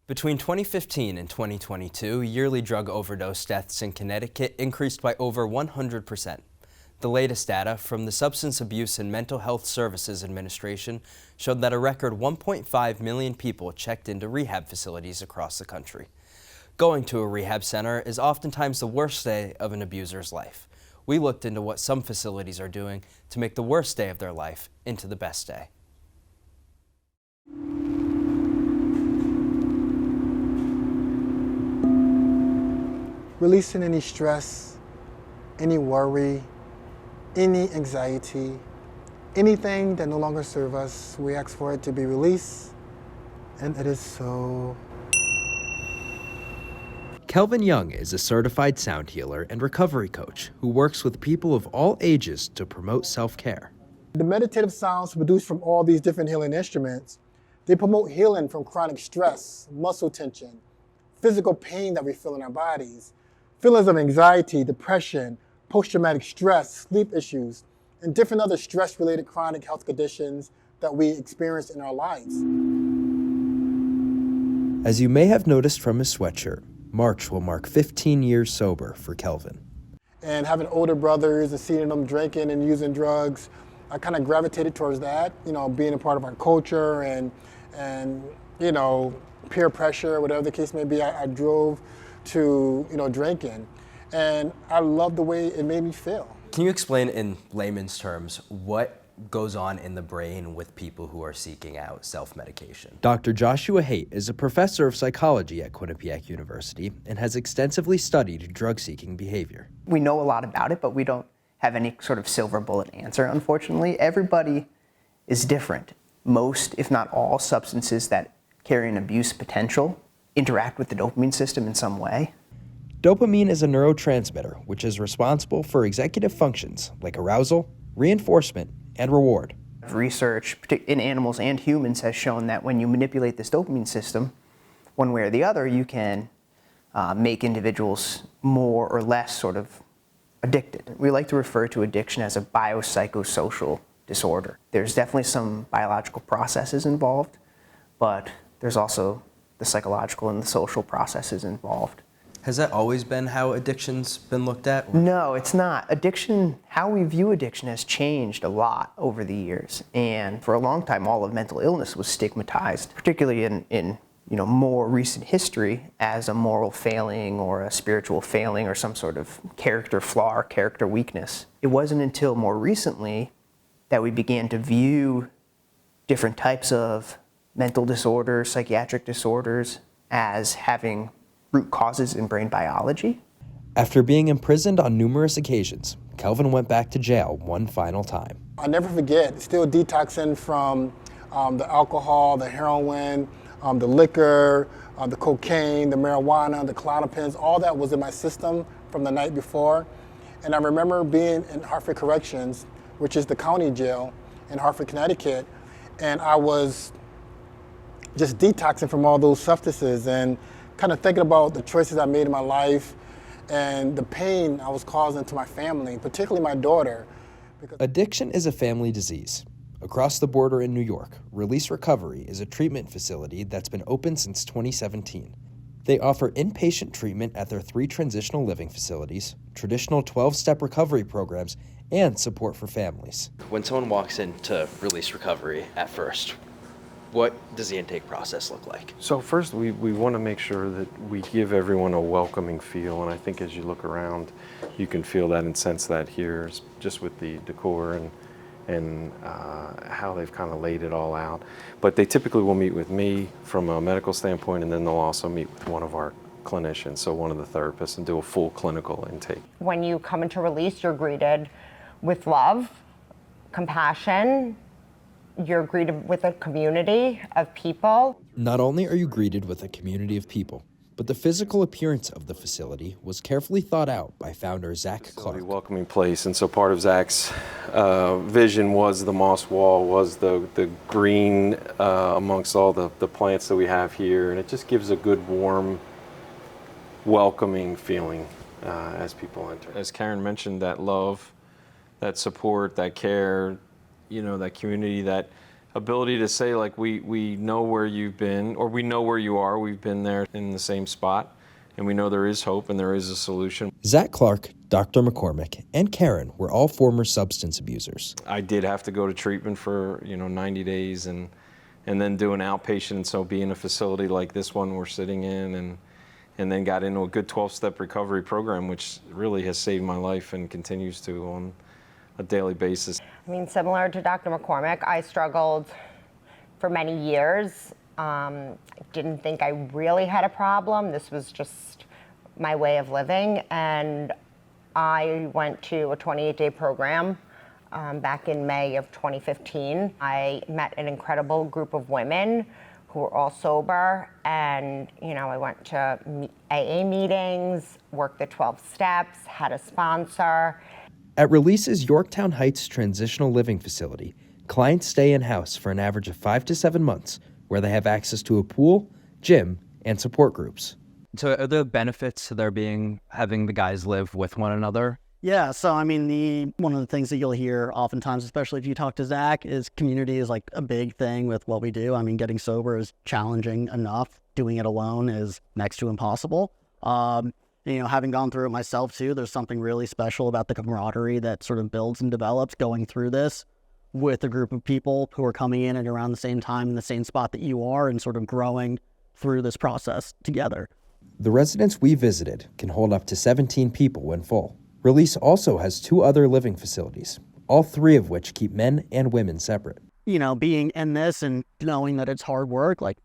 Between 2015 and 2022, yearly drug overdose deaths in Connecticut increased by over 100%. The latest data from the Substance Abuse and Mental Health Services Administration showed that a record 1.5 million people checked into rehab facilities across the country. Going to a rehab center is oftentimes the worst day of an abuser's life. We looked into what some facilities are doing to make the worst day of their life into the best day. Releasing any stress, any worry, any anxiety, anything that no longer serves us, we ask for it to be released, and it is so. Kelvin Young is a certified sound healer and recovery coach who works with people of all ages to promote self-care. The meditative sounds produced from all these different healing instruments, they promote healing from chronic stress, muscle tension, physical pain that we feel in our bodies, feelings of anxiety, depression, post-traumatic stress, sleep issues, and different other stress-related chronic health conditions that we experience in our lives. As you may have noticed from his sweatshirt, March will mark 15 years sober for Kelvin. And having older brothers and seeing them drinking and using drugs, I kind of gravitated towards that, being a part of our culture and peer pressure, whatever the case may be, I drove to, drinking. And I love the way it made me feel. Can you explain in layman's terms what goes on in the brain with people who are seeking out self-medication? Dr. Joshua Haight is a professor of psychology at Quinnipiac University and has extensively studied drug-seeking behavior. We know a lot about it, but we don't have any sort of silver bullet answer, unfortunately. Everybody is different. Most, if not all, substances that carry an abuse potential interact with the dopamine system in some way. Dopamine is a neurotransmitter which is responsible for executive functions like arousal, reinforcement, and reward. Research in animals and humans has shown that when you manipulate this dopamine system, one way or the other, you can make individuals more or less sort of addicted. We like to refer to addiction as a biopsychosocial disorder. There's definitely some biological processes involved, but there's also the psychological and the social processes involved. Has that always been how addiction's been looked at? No, it's not. Addiction, how we view addiction has changed a lot over the years. And for a long time, all of mental illness was stigmatized, particularly in more recent history, as a moral failing or a spiritual failing or some sort of character flaw or character weakness. It wasn't until more recently that we began to view different types of mental disorders, psychiatric disorders, as having root causes in brain biology. After being imprisoned on numerous occasions, Kelvin went back to jail one final time. I'll never forget, still detoxing from the alcohol, the heroin, the liquor, the cocaine, the marijuana, the Klonopins, all that was in my system from the night before. And I remember being in Hartford Corrections, which is the county jail in Hartford, Connecticut, and I was just detoxing from all those substances and kind of thinking about the choices I made in my life and the pain I was causing to my family, particularly my daughter. Addiction is a family disease. Across the border in New York, Release Recovery is a treatment facility that's been open since 2017. They offer inpatient treatment at their 3 transitional living facilities, traditional 12-step recovery programs, and support for families. When someone walks into Release Recovery at first, what does the intake process look like? So first, we want to make sure that we give everyone a welcoming feel, and I think as you look around, you can feel that and sense that here, just with the decor and how they've kind of laid it all out. But they typically will meet with me from a medical standpoint, and then they'll also meet with one of our clinicians, so one of the therapists, and do a full clinical intake. When you come into Release, you're greeted with love, compassion. You're greeted with a community of people. Not only are you greeted with a community of people, but the physical appearance of the facility was carefully thought out by founder Zach Clark. It's a welcoming place, and so part of Zach's vision was the moss wall, was the green amongst all the plants that we have here, and it just gives a good, warm, welcoming feeling as people enter. As Karen mentioned, that love, that support, that care, that community, that ability to say, like, we know where you've been, or we know where you are, we've been there in the same spot, and we know there is hope and there is a solution. Zach Clark, Dr. McCormick, and Karen were all former substance abusers. I did have to go to treatment for 90 days and then do an outpatient, so be in a facility like this one we're sitting in, and then got into a good 12-step recovery program, which really has saved my life and continues to on a daily basis. I mean, similar to Dr. McCormick, I struggled for many years. Didn't think I really had a problem. This was just my way of living. And I went to a 28-day program back in May of 2015. I met an incredible group of women who were all sober. And, I went to AA meetings, worked the 12 steps, had a sponsor. At Release's Yorktown Heights Transitional Living Facility, clients stay in-house for an average of 5 to 7 months, where they have access to a pool, gym, and support groups. So are there benefits to having the guys live with one another? Yeah, so I mean, one of the things that you'll hear oftentimes, especially if you talk to Zach, is community is like a big thing with what we do. I mean, getting sober is challenging enough. Doing it alone is next to impossible. Having gone through it myself too, there's something really special about the camaraderie that sort of builds and develops going through this with a group of people who are coming in at around the same time in the same spot that you are and sort of growing through this process together. The residence we visited can hold up to 17 people when full. Release also has 2 other living facilities, all 3 of which keep men and women separate. Being in this and knowing that it's hard work, like,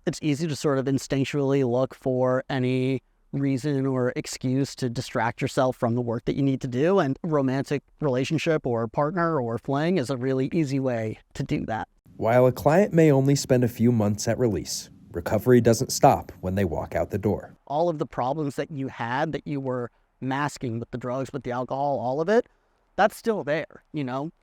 it's easy to sort of instinctually look for any reason or excuse to distract yourself from the work that you need to do, and romantic relationship or partner or fling is a really easy way to do that. While a client may only spend a few months at Release, recovery doesn't stop when they walk out the door. All of the problems that you had that you were masking with the drugs, with the alcohol, all of it, that's still there.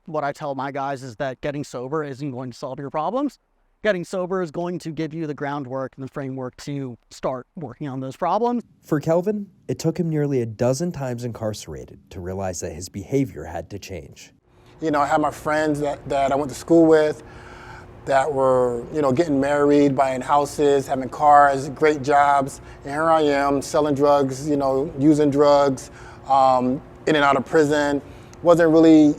What I tell my guys is that getting sober isn't going to solve your problems. Getting sober is going to give you the groundwork and the framework to start working on those problems. For Kelvin, it took him nearly a dozen times incarcerated to realize that his behavior had to change. I had my friends that I went to school with that were, getting married, buying houses, having cars, great jobs. And here I am selling drugs, using drugs, in and out of prison. Wasn't really,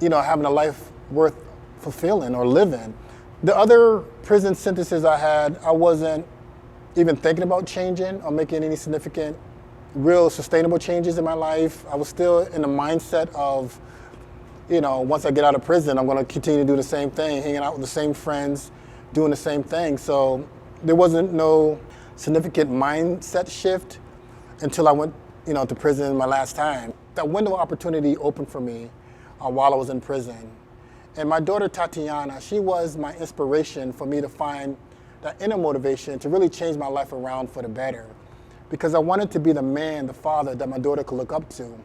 having a life worth fulfilling or living. The other prison sentences I had, I wasn't even thinking about changing or making any significant, real sustainable changes in my life. I was still in the mindset of, once I get out of prison, I'm going to continue to do the same thing, hanging out with the same friends, doing the same thing. So there wasn't no significant mindset shift until I went, to prison my last time. That window of opportunity opened for me while I was in prison. And my daughter Tatiana, she was my inspiration for me to find that inner motivation to really change my life around for the better. Because I wanted to be the man, the father that my daughter could look up to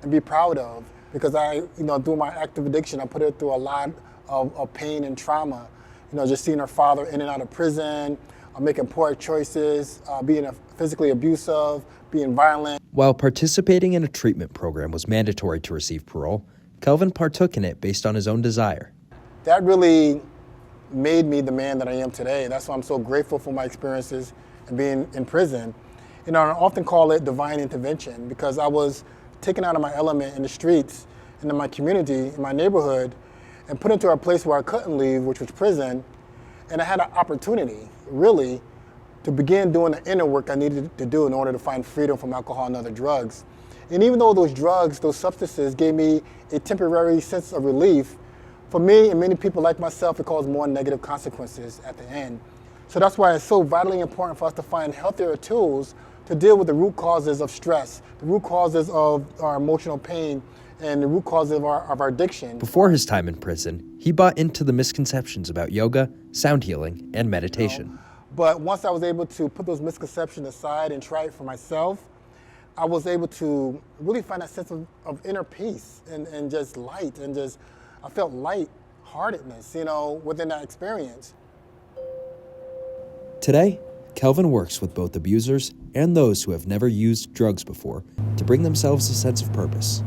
and be proud of. Because I, through my active addiction, I put her through a lot of pain and trauma. Just seeing her father in and out of prison, making poor choices, being physically abusive, being violent. While participating in a treatment program was mandatory to receive parole, Kelvin partook in it based on his own desire. That really made me the man that I am today. That's why I'm so grateful for my experiences and being in prison. I often call it divine intervention because I was taken out of my element in the streets and in my community, in my neighborhood, and put into a place where I couldn't leave, which was prison. And I had an opportunity, really, to begin doing the inner work I needed to do in order to find freedom from alcohol and other drugs. And even though those drugs, those substances gave me a temporary sense of relief, for me and many people like myself, it caused more negative consequences at the end. So that's why it's so vitally important for us to find healthier tools to deal with the root causes of stress, the root causes of our emotional pain, and the root causes of our addiction. Before his time in prison, he bought into the misconceptions about yoga, sound healing, and meditation. But once I was able to put those misconceptions aside and try it for myself, I was able to really find that sense of inner peace and just light and just, I felt light-heartedness, within that experience. Today, Kelvin works with both abusers and those who have never used drugs before to bring themselves a sense of purpose.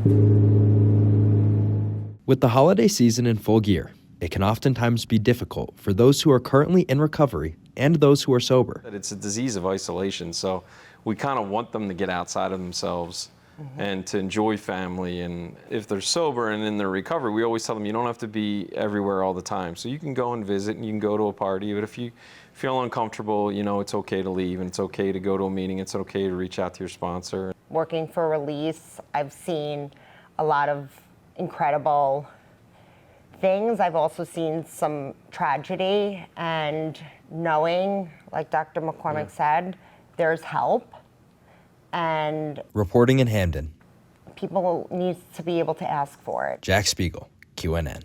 With the holiday season in full gear, it can oftentimes be difficult for those who are currently in recovery and those who are sober. It's a disease of isolation, so we kind of want them to get outside of themselves and to enjoy family. And if they're sober and in their recovery, we always tell them you don't have to be everywhere all the time. So you can go and visit and you can go to a party, but if you feel uncomfortable, you know, it's okay to leave and it's okay to go to a meeting. It's okay to reach out to your sponsor. Working for Release, I've seen a lot of incredible things. I've also seen some tragedy, and knowing, like Dr. McCormick said, there's help, and Reporting in Hamden, people need to be able to ask for it. Jack Spiegel, QNN.